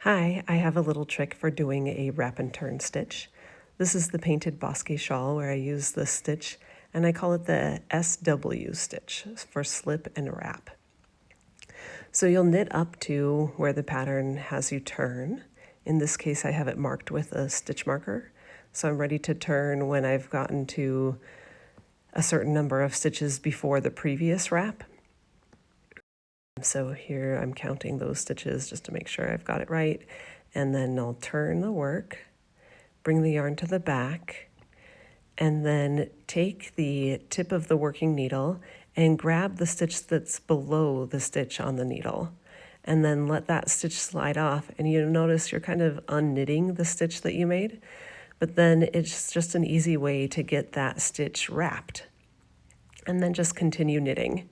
Hi, I have a little trick for doing a wrap and turn stitch. This is the Painted Bosque shawl where I use this stitch, and I call it the SW stitch for slip and wrap. So you'll knit up to where the pattern has you turn. In this case, I have it marked with a stitch marker. So I'm ready to turn when I've gotten to a certain number of stitches before the previous wrap. So here I'm counting those stitches just to make sure I've got it right. And then I'll turn the work, bring the yarn to the back, and then take the tip of the working needle and grab the stitch that's below the stitch on the needle. And then let that stitch slide off. And you'll notice you're kind of unknitting the stitch that you made, but then it's just an easy way to get that stitch wrapped. And then just continue knitting.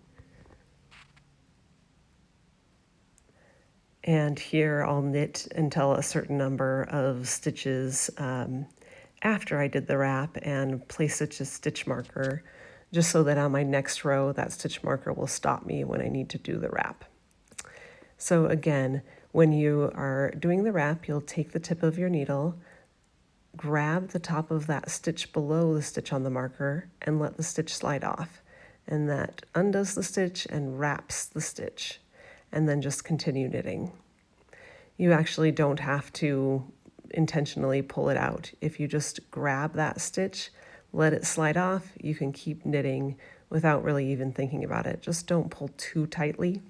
And here I'll knit until a certain number of stitches after I did the wrap and place a stitch marker just so that on my next row that stitch marker will stop me when I need to do the wrap. So again, when you are doing the wrap, you'll take the tip of your needle, grab the top of that stitch below the stitch on the marker and let the stitch slide off. And that undoes the stitch and wraps the stitch. And then just continue knitting. You actually don't have to intentionally pull it out. If you just grab that stitch, let it slide off, you can keep knitting without really even thinking about it. Just don't pull too tightly.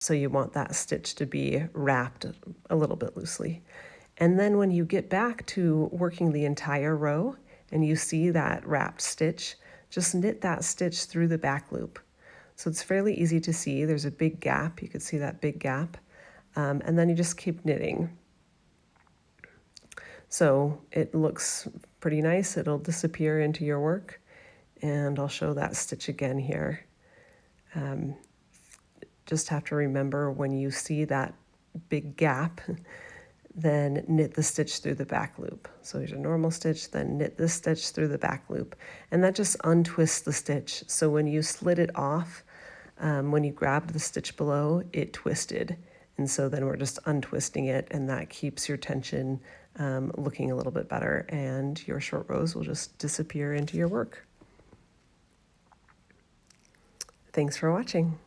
So you want that stitch to be wrapped a little bit loosely. And then when you get back to working the entire row and you see that wrapped stitch, just knit that stitch through the back loop. So it's fairly easy to see. There's a big gap. You could see that big gap. And then you just keep knitting. So it looks pretty nice. It'll disappear into your work. And I'll show that stitch again here. Just have to remember when you see that big gap, then knit the stitch through the back loop. So here's a normal stitch, then knit this stitch through the back loop. And that just untwists the stitch. So when you slid it off, when you grabbed the stitch below, it twisted. And so then we're just untwisting it, and that keeps your tension looking a little bit better, and your short rows will just disappear into your work. Thanks for watching.